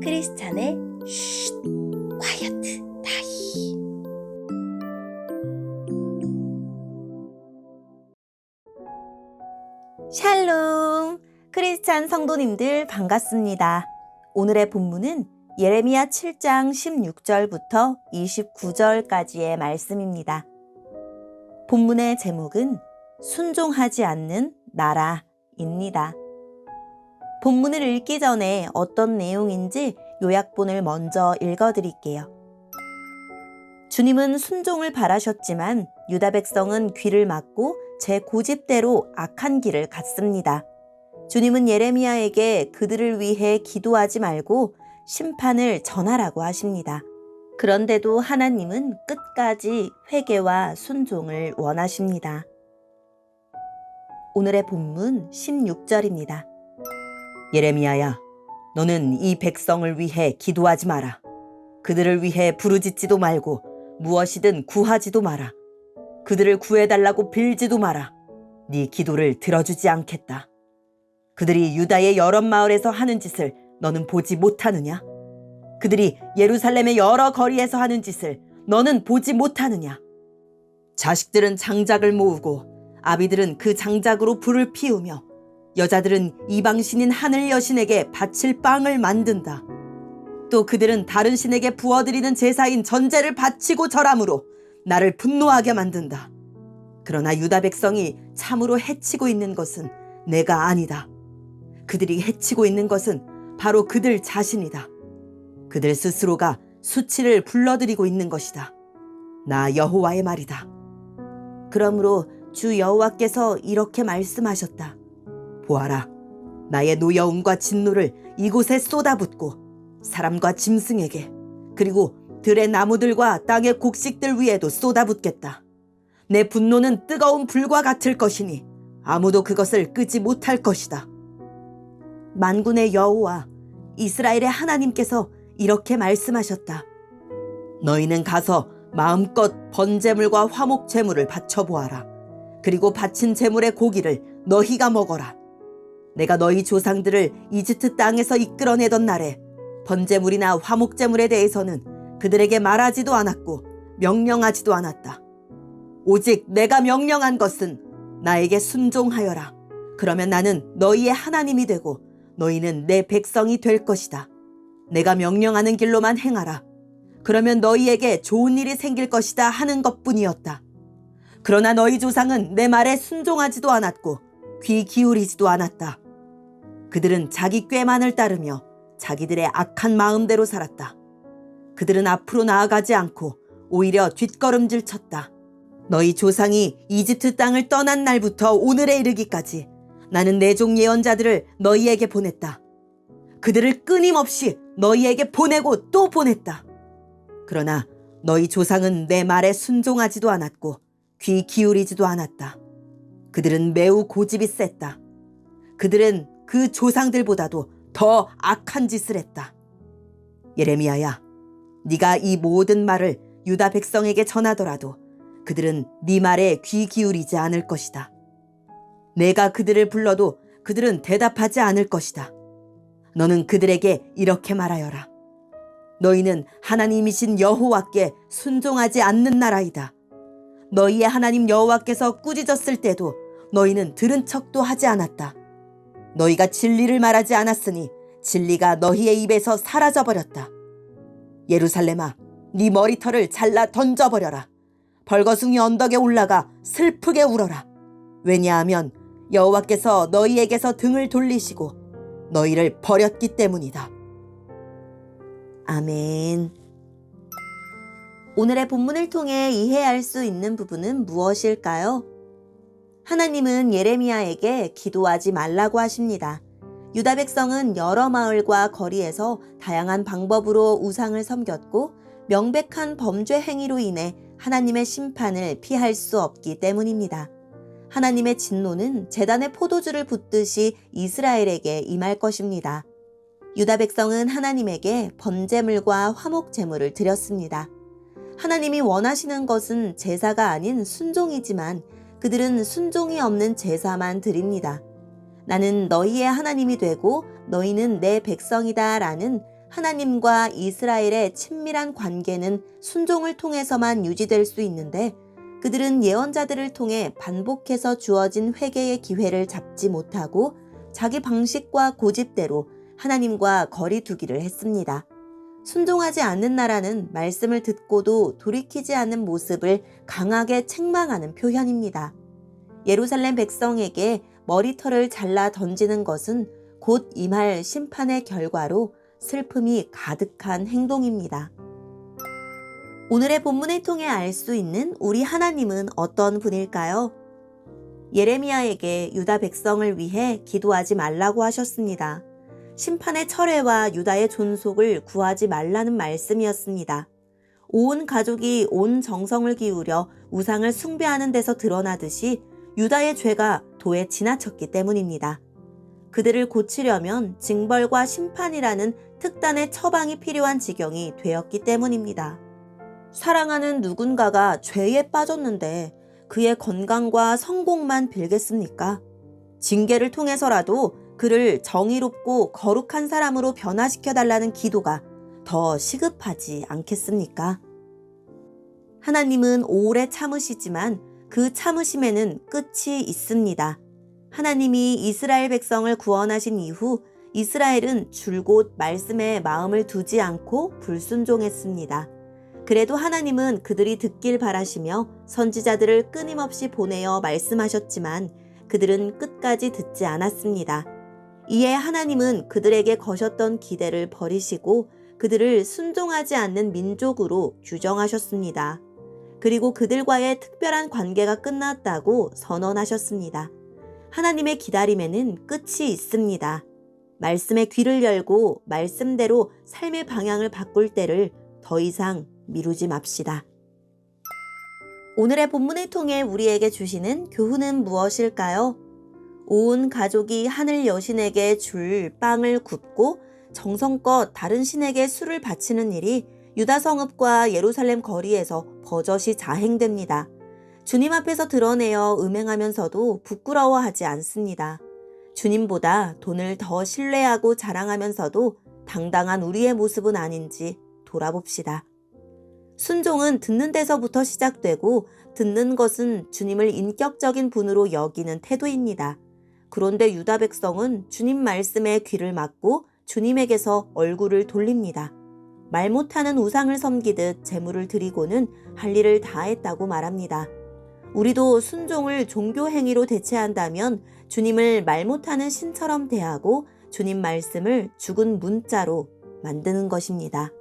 크리스찬의 쉿, 콰이어트 타임. 샬롬! 크리스찬 성도님들 반갑습니다. 오늘의 본문은 예레미야 7장 16절부터 29절까지의 말씀입니다. 본문의 제목은 순종하지 않는 나라입니다. 본문을 읽기 전에 어떤 내용인지 요약본을 먼저 읽어드릴게요. 주님은 순종을 바라셨지만 유다 백성은 귀를 막고 제 고집대로 악한 길을 갔습니다. 주님은 예레미야에게 그들을 위해 기도하지 말고 심판을 전하라고 하십니다. 그런데도 하나님은 끝까지 회개와 순종을 원하십니다. 오늘의 본문 16절입니다. 예레미야야, 너는 이 백성을 위해 기도하지 마라. 그들을 위해 부르짖지도 말고 무엇이든 구하지도 마라. 그들을 구해달라고 빌지도 마라. 네 기도를 들어주지 않겠다. 그들이 유다의 여러 마을에서 하는 짓을 너는 보지 못하느냐? 그들이 예루살렘의 여러 거리에서 하는 짓을 너는 보지 못하느냐? 자식들은 장작을 모으고 아비들은 그 장작으로 불을 피우며 여자들은 이방신인 하늘 여신에게 바칠 빵을 만든다. 또 그들은 다른 신에게 부어드리는 제사인 전제를 바치고 절함으로 나를 분노하게 만든다. 그러나 유다 백성이 참으로 해치고 있는 것은 내가 아니다. 그들이 해치고 있는 것은 바로 그들 자신이다. 그들 스스로가 수치를 불러들이고 있는 것이다. 나 여호와의 말이다. 그러므로 주 여호와께서 이렇게 말씀하셨다. 보아라, 나의 노여움과 진노를 이곳에 쏟아붓고 사람과 짐승에게 그리고 들의 나무들과 땅의 곡식들 위에도 쏟아붓겠다. 내 분노는 뜨거운 불과 같을 것이니 아무도 그것을 끄지 못할 것이다. 만군의 여호와 이스라엘의 하나님께서 이렇게 말씀하셨다. 너희는 가서 마음껏 번제물과 화목제물을 바쳐보아라. 그리고 바친 제물의 고기를 너희가 먹어라. 내가 너희 조상들을 이집트 땅에서 이끌어내던 날에 번제물이나 화목제물에 대해서는 그들에게 말하지도 않았고 명령하지도 않았다. 오직 내가 명령한 것은 나에게 순종하여라. 그러면 나는 너희의 하나님이 되고 너희는 내 백성이 될 것이다. 내가 명령하는 길로만 행하라. 그러면 너희에게 좋은 일이 생길 것이다 하는 것뿐이었다. 그러나 너희 조상은 내 말에 순종하지도 않았고 귀 기울이지도 않았다. 그들은 자기 꾀만을 따르며 자기들의 악한 마음대로 살았다. 그들은 앞으로 나아가지 않고 오히려 뒷걸음질 쳤다. 너희 조상이 이집트 땅을 떠난 날부터 오늘에 이르기까지 나는 내 종 예언자들을 너희에게 보냈다. 그들을 끊임없이 너희에게 보내고 또 보냈다. 그러나 너희 조상은 내 말에 순종하지도 않았고 귀 기울이지도 않았다. 그들은 매우 고집이 셌다. 그들은 그 조상들보다도 더 악한 짓을 했다. 예레미야야, 네가 이 모든 말을 유다 백성에게 전하더라도 그들은 네 말에 귀 기울이지 않을 것이다. 내가 그들을 불러도 그들은 대답하지 않을 것이다. 너는 그들에게 이렇게 말하여라. 너희는 하나님이신 여호와께 순종하지 않는 나라이다. 너희의 하나님 여호와께서 꾸짖었을 때도 너희는 들은 척도 하지 않았다. 너희가 진리를 말하지 않았으니 진리가 너희의 입에서 사라져버렸다. 예루살렘아, 네 머리털을 잘라 던져버려라. 벌거숭이 언덕에 올라가 슬프게 울어라. 왜냐하면 여호와께서 너희에게서 등을 돌리시고 너희를 버렸기 때문이다. 아멘. 오늘의 본문을 통해 이해할 수 있는 부분은 무엇일까요? 하나님은 예레미야에게 기도하지 말라고 하십니다. 유다 백성은 여러 마을과 거리에서 다양한 방법으로 우상을 섬겼고 명백한 범죄 행위로 인해 하나님의 심판을 피할 수 없기 때문입니다. 하나님의 진노는 제단에 포도주를 붓듯이 이스라엘에게 임할 것입니다. 유다 백성은 하나님에게 번제물과 화목제물을 드렸습니다. 하나님이 원하시는 것은 제사가 아닌 순종이지만 그들은 순종이 없는 제사만 드립니다. 나는 너희의 하나님이 되고 너희는 내 백성이다 라는 하나님과 이스라엘의 친밀한 관계는 순종을 통해서만 유지될 수 있는데 그들은 예언자들을 통해 반복해서 주어진 회개의 기회를 잡지 못하고 자기 방식과 고집대로 하나님과 거리 두기를 했습니다. 순종하지 않는 나라는 말씀을 듣고도 돌이키지 않는 모습을 강하게 책망하는 표현입니다. 예루살렘 백성에게 머리털을 잘라 던지는 것은 곧 임할 심판의 결과로 슬픔이 가득한 행동입니다. 오늘의 본문을 통해 알 수 있는 우리 하나님은 어떤 분일까요? 예레미야에게 유다 백성을 위해 기도하지 말라고 하셨습니다. 심판의 철회와 유다의 존속을 구하지 말라는 말씀이었습니다. 온 가족이 온 정성을 기울여 우상을 숭배하는 데서 드러나듯이 유다의 죄가 도에 지나쳤기 때문입니다. 그들을 고치려면 징벌과 심판이라는 특단의 처방이 필요한 지경이 되었기 때문입니다. 사랑하는 누군가가 죄에 빠졌는데 그의 건강과 성공만 빌겠습니까? 징계를 통해서라도 그를 정의롭고 거룩한 사람으로 변화시켜달라는 기도가 더 시급하지 않겠습니까? 하나님은 오래 참으시지만 그 참으심에는 끝이 있습니다. 하나님이 이스라엘 백성을 구원하신 이후 이스라엘은 줄곧 말씀에 마음을 두지 않고 불순종했습니다. 그래도 하나님은 그들이 듣길 바라시며 선지자들을 끊임없이 보내어 말씀하셨지만 그들은 끝까지 듣지 않았습니다. 이에 하나님은 그들에게 거셨던 기대를 버리시고 그들을 순종하지 않는 민족으로 규정하셨습니다. 그리고 그들과의 특별한 관계가 끝났다고 선언하셨습니다. 하나님의 기다림에는 끝이 있습니다. 말씀의 귀를 열고 말씀대로 삶의 방향을 바꿀 때를 더 이상 미루지 맙시다. 오늘의 본문을 통해 우리에게 주시는 교훈은 무엇일까요? 온 가족이 하늘 여신에게 줄 빵을 굽고 정성껏 다른 신에게 술을 바치는 일이 유다 성읍과 예루살렘 거리에서 버젓이 자행됩니다. 주님 앞에서 드러내어 음행하면서도 부끄러워하지 않습니다. 주님보다 돈을 더 신뢰하고 자랑하면서도 당당한 우리의 모습은 아닌지 돌아봅시다. 순종은 듣는 데서부터 시작되고 듣는 것은 주님을 인격적인 분으로 여기는 태도입니다. 그런데 유다 백성은 주님 말씀에 귀를 막고 주님에게서 얼굴을 돌립니다. 말 못하는 우상을 섬기듯 제물을 드리고는 할 일을 다 했다고 말합니다. 우리도 순종을 종교 행위로 대체한다면 주님을 말 못하는 신처럼 대하고 주님 말씀을 죽은 문자로 만드는 것입니다.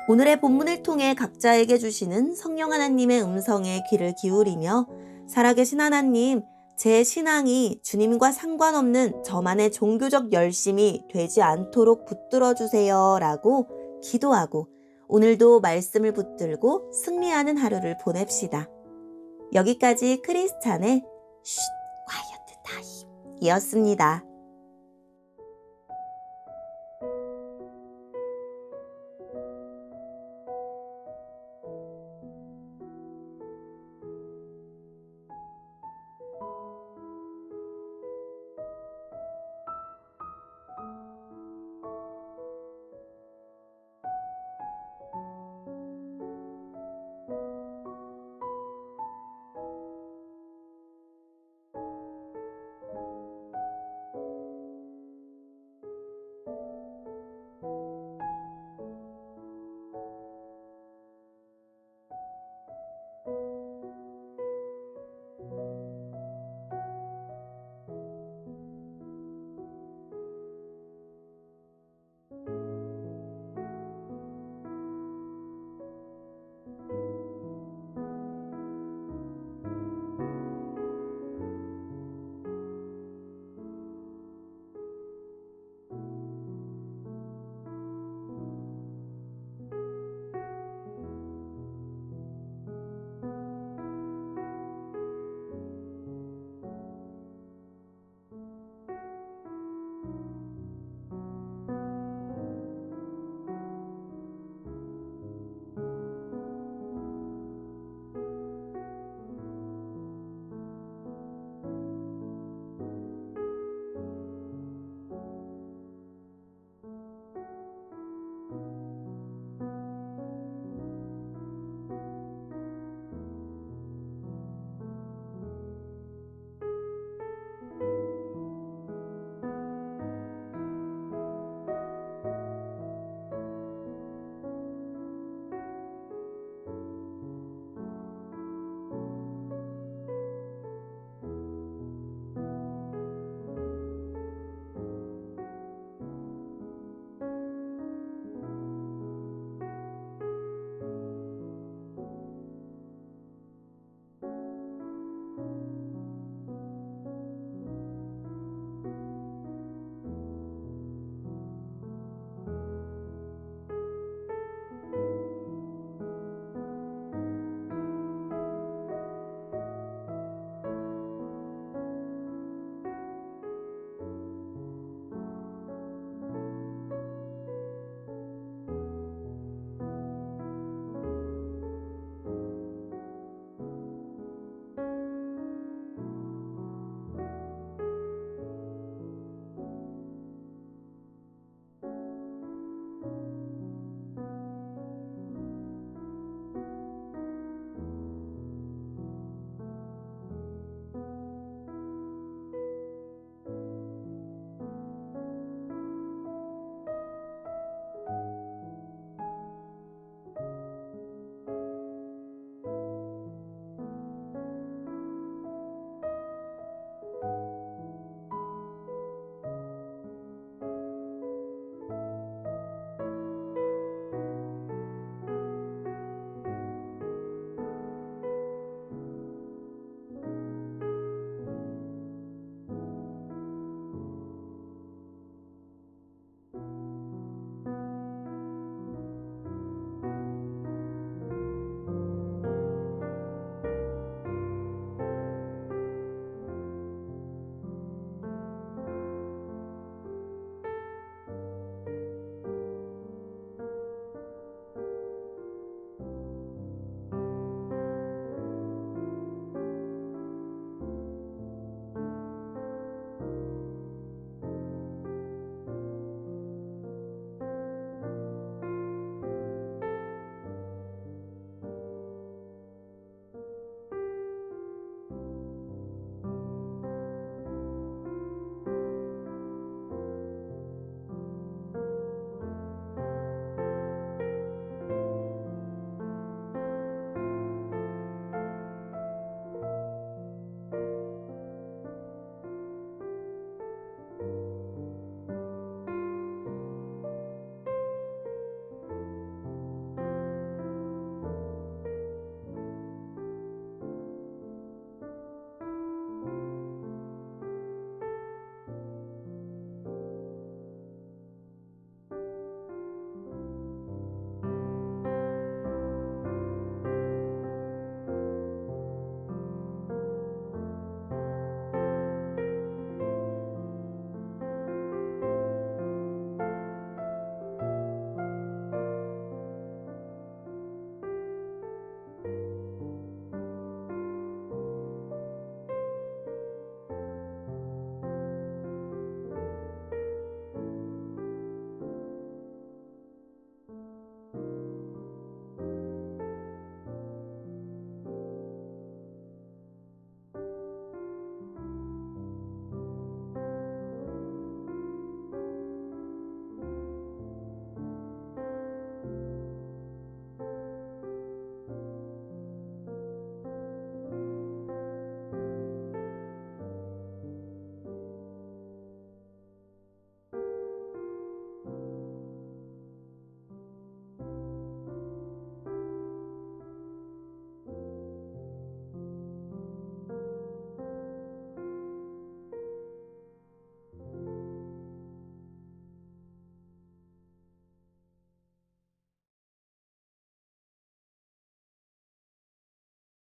오늘의 본문을 통해 각자에게 주시는 성령 하나님의 음성에 귀를 기울이며 살아계신 하나님, 제 신앙이 주님과 상관없는 저만의 종교적 열심이 되지 않도록 붙들어 주세요 라고 기도하고 오늘도 말씀을 붙들고 승리하는 하루를 보냅시다. 여기까지 크리스찬의 쉿, quiet time 이었습니다.